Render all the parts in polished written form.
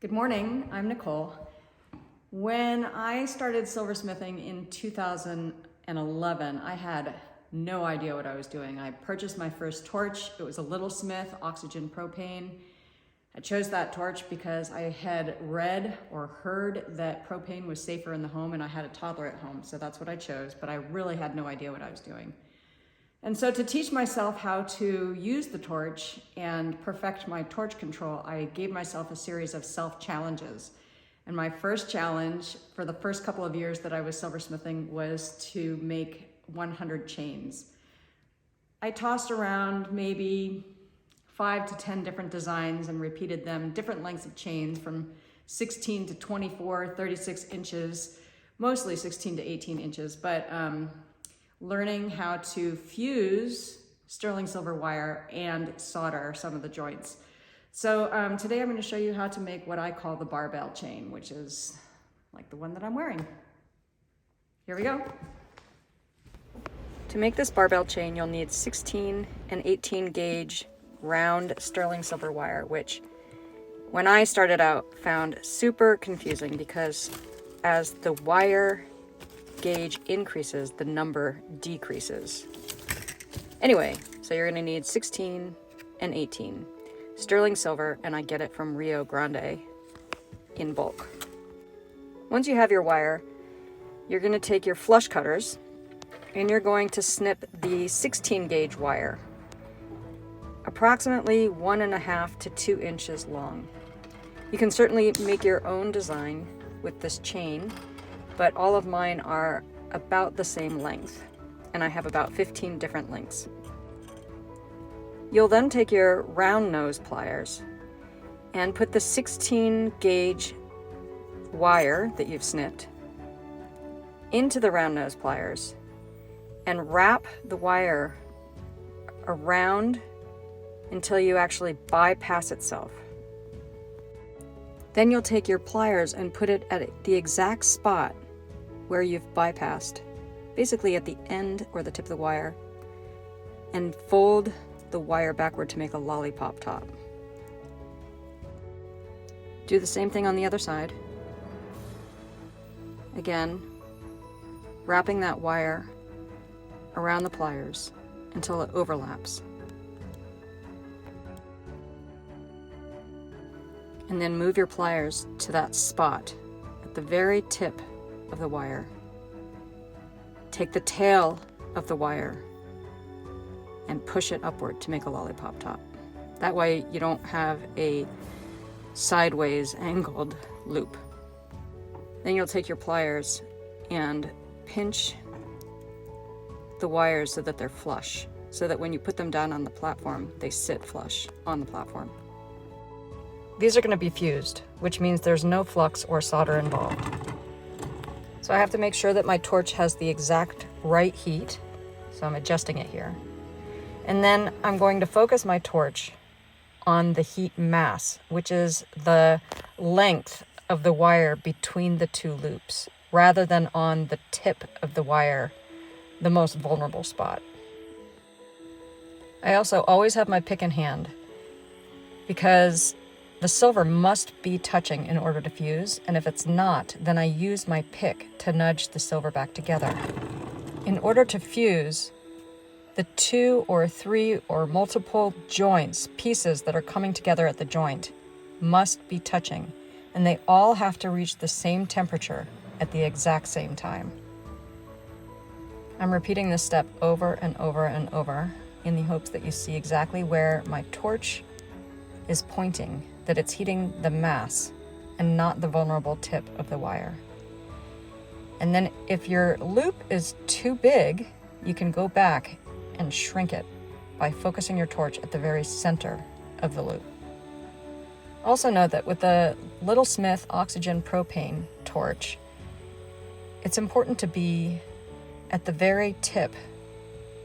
Good morning, I'm Nicole. When I started silversmithing in 2011, I had no idea what I was doing. I purchased my first torch. It was a Little Smith oxygen propane. I chose that torch because I had read or heard that propane was safer in the home, and I had a toddler at home, so that's what I chose, but I really had no idea what I was doing. And so to teach myself how to use the torch and perfect my torch control, I gave myself a series of self-challenges. And my first challenge for the first couple of years that I was silversmithing was to make 100 chains. I tossed around maybe 5 to 10 different designs and repeated them, different lengths of chains from 16 to 24, 36 inches, mostly 16 to 18 inches, but learning how to fuse sterling silver wire and solder some of the joints. So today I'm going to show you how to make what I call the barbell chain, which is like the one that I'm wearing. Here we go. To make this barbell chain, you'll need 16 and 18 gauge round sterling silver wire, which when I started out found super confusing because as the wire gauge increases, the number decreases. Anyway, so you're going to need 16 and 18 sterling silver, and I get it from Rio Grande in bulk. Once you have your wire, you're going to take your flush cutters and you're going to snip the 16 gauge wire, approximately 1.5 to 2 inches long. You can certainly make your own design with this chain, but all of mine are about the same length, and I have about 15 different lengths. You'll then take your round nose pliers and put the 16 gauge wire that you've snipped into the round nose pliers and wrap the wire around until you actually bypass itself. Then you'll take your pliers and put it at the exact spot where you've bypassed, basically at the end or the tip of the wire, and fold the wire backward to make a lollipop top. Do the same thing on the other side. Again, wrapping that wire around the pliers until it overlaps. And then move your pliers to that spot at the very tip of the wire. Take the tail of the wire and push it upward to make a lollipop top. That way you don't have a sideways angled loop. Then you'll take your pliers and pinch the wires so that they're flush, so that when you put them down on the platform, they sit flush on the platform. These are going to be fused, which means there's no flux or solder involved. So I have to make sure that my torch has the exact right heat, so I'm adjusting it here. And then I'm going to focus my torch on the heat mass, which is the length of the wire between the two loops, rather than on the tip of the wire, the most vulnerable spot. I also always have my pick in hand because the silver must be touching in order to fuse, and if it's not, then I use my pick to nudge the silver back together. In order to fuse, the 2 or 3 or multiple joints, pieces that are coming together at the joint, must be touching, and they all have to reach the same temperature at the exact same time. I'm repeating this step over and over and over in the hopes that you see exactly where my torch is pointing, that it's heating the mass and not the vulnerable tip of the wire. And then if your loop is too big, you can go back and shrink it by focusing your torch at the very center of the loop. Also note that with the Little Smith oxygen propane torch, it's important to be at the very tip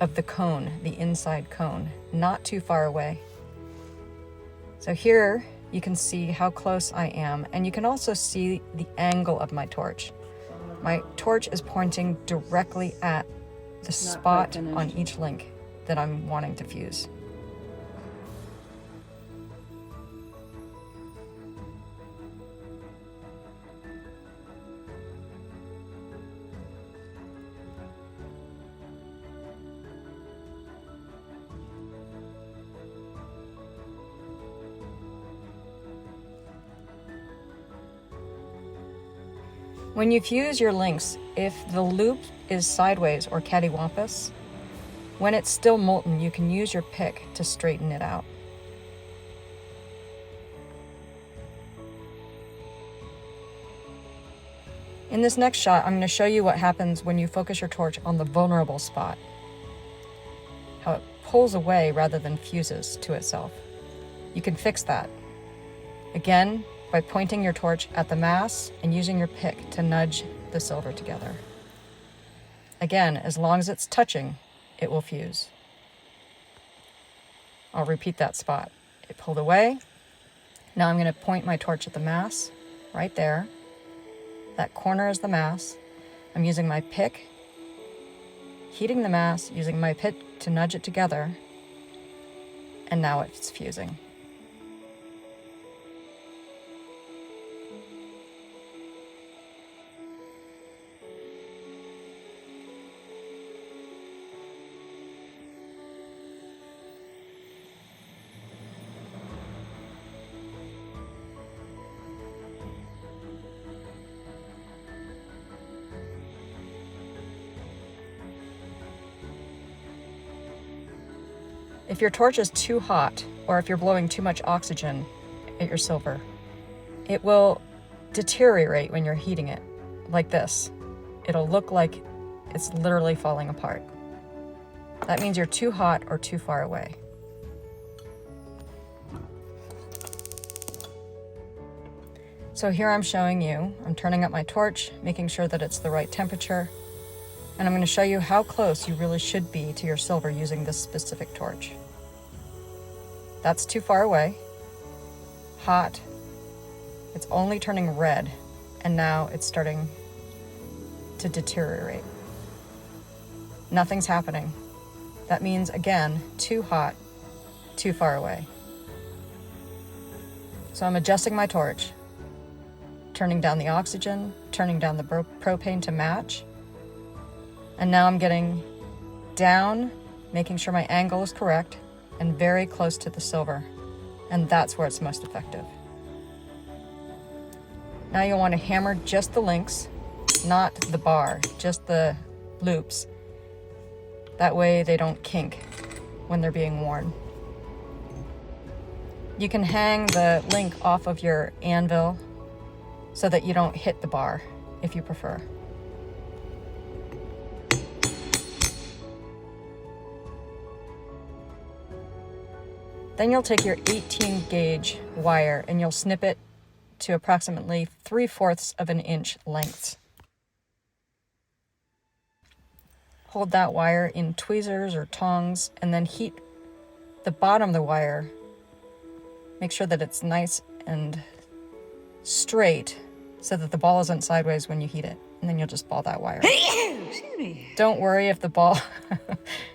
of the cone, the inside cone, not too far away. So here you can see how close I am, and you can also see the angle of my torch. My torch is pointing directly at the spot on each link that I'm wanting to fuse. When you fuse your links, if the loop is sideways or cattywampus, when it's still molten, you can use your pick to straighten it out. In this next shot, I'm going to show you what happens when you focus your torch on the vulnerable spot. How it pulls away rather than fuses to itself. You can fix that. Again, by pointing your torch at the mass and using your pick to nudge the silver together. Again, as long as it's touching, it will fuse. I'll repeat that spot. It pulled away. Now I'm going to point my torch at the mass, right there. That corner is the mass. I'm using my pick, heating the mass, using my pick to nudge it together, and now it's fusing. If your torch is too hot, or if you're blowing too much oxygen at your silver, it will deteriorate when you're heating it, like this. It'll look like it's literally falling apart. That means you're too hot or too far away. So here I'm showing you, I'm turning up my torch, making sure that it's the right temperature, and I'm going to show you how close you really should be to your silver using this specific torch. That's too far away, hot, it's only turning red, and now it's starting to deteriorate. Nothing's happening. That means, again, too hot, too far away. So I'm adjusting my torch, turning down the oxygen, turning down the propane to match, and now I'm getting down, making sure my angle is correct, and very close to the silver, and that's where it's most effective. Now you'll want to hammer just the links, not the bar, just the loops. That way they don't kink when they're being worn. You can hang the link off of your anvil so that you don't hit the bar if you prefer. Then you'll take your 18 gauge wire and you'll snip it to approximately 3/4 of an inch lengths. Hold that wire in tweezers or tongs and then heat the bottom of the wire. Make sure that it's nice and straight so that the ball isn't sideways when you heat it. And then you'll just ball that wire. Don't worry if the ball,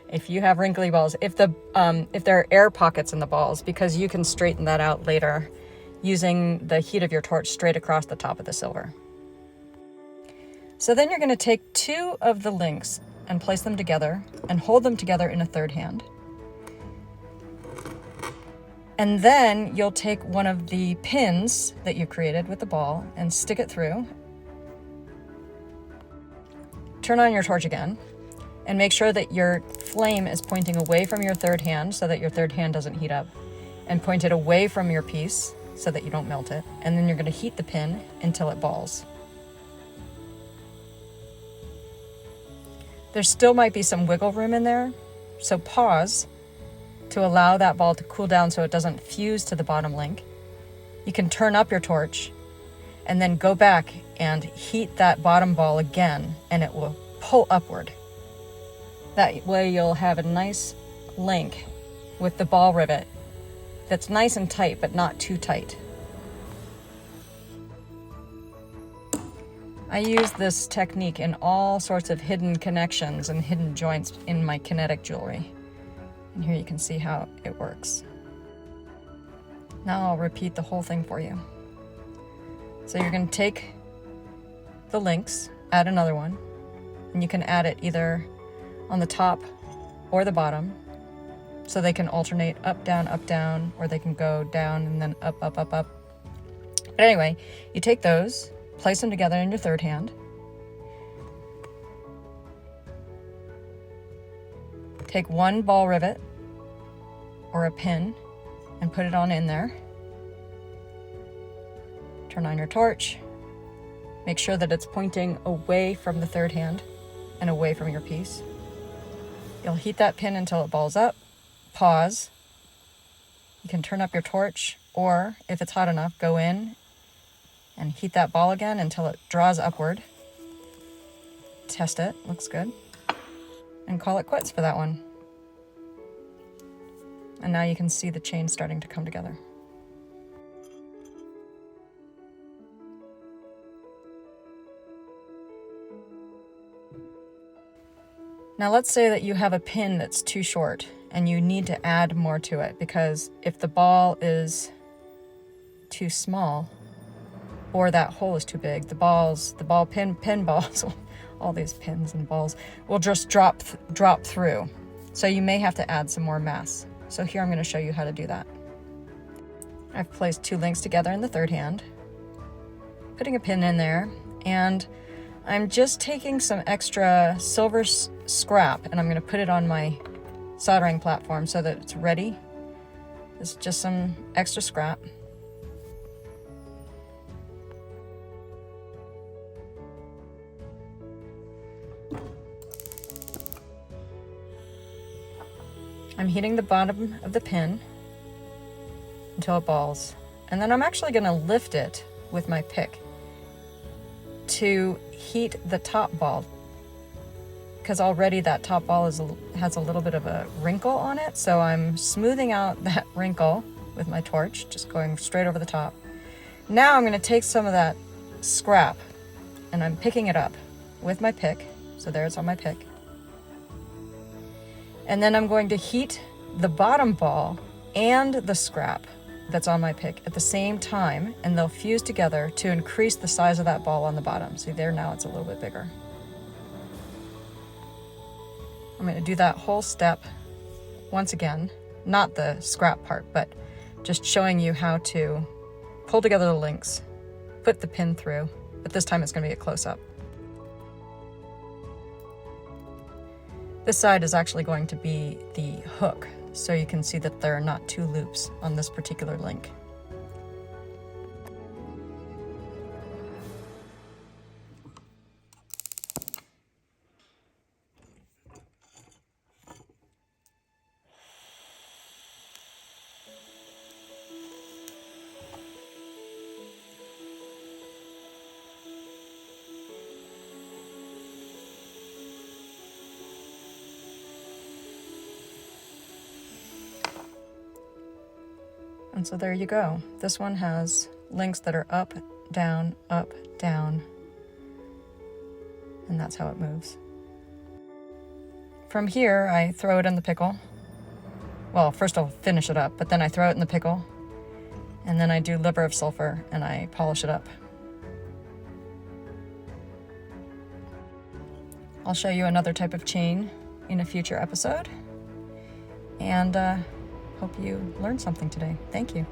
if you have wrinkly balls, if there are air pockets in the balls, because you can straighten that out later using the heat of your torch straight across the top of the silver. So then you're going to take 2 of the links and place them together and hold them together in a third hand. And then you'll take one of the pins that you created with the ball and stick it through. Turn on your torch again and make sure that your flame is pointing away from your third hand so that your third hand doesn't heat up, and point it away from your piece so that you don't melt it. And then you're going to heat the pin until it balls. There still might be some wiggle room in there, so pause to allow that ball to cool down so it doesn't fuse to the bottom link. You can turn up your torch and then go back and heat that bottom ball again, and it will pull upward. That way you'll have a nice link with the ball rivet that's nice and tight, but not too tight. I use this technique in all sorts of hidden connections and hidden joints in my kinetic jewelry. And here you can see how it works. Now I'll repeat the whole thing for you. So you're going to take the links, add another one, and you can add it either on the top or the bottom, so they can alternate up, down, or they can go down and then up, up, up, up. But anyway, you take those, place them together in your third hand. Take one ball rivet or a pin and put it on in there. Turn on your torch. Make sure that it's pointing away from the third hand and away from your piece. You'll heat that pin until it balls up. Pause. You can turn up your torch, or if it's hot enough, go in and heat that ball again until it draws upward. Test it, looks good. And call it quits for that one. And now you can see the chain starting to come together. Now let's say that you have a pin that's too short and you need to add more to it, because if the ball is too small or that hole is too big, pin balls, all these pins and balls will just drop through. So you may have to add some more mass. So here I'm going to show you how to do that. I've placed 2 links together in the third hand, putting a pin in there, and I'm just taking some extra silver scrap and I'm going to put it on my soldering platform so that it's ready. This is just some extra scrap. I'm heating the bottom of the pin until it balls, and then I'm actually going to lift it with my pick to heat the top ball, because already that top ball has a little bit of a wrinkle on it, so I'm smoothing out that wrinkle with my torch, just going straight over the top. Now I'm going to take some of that scrap and I'm picking it up with my pick, so there it's on my pick. And then I'm going to heat the bottom ball and the scrap that's on my pick at the same time, and they'll fuse together to increase the size of that ball on the bottom. See there, now it's a little bit bigger. I'm going to do that whole step once again, not the scrap part, but just showing you how to pull together the links, put the pin through, but this time it's going to be a close-up. This side is actually going to be the hook, so you can see that there are not 2 loops on this particular link. And so there you go. This one has links that are up, down, and that's how it moves. From here, I throw it in the pickle. Well, first I'll finish it up, but then I throw it in the pickle, and then I do liver of sulfur and I polish it up. I'll show you another type of chain in a future episode, and hope you learned something today. Thank you.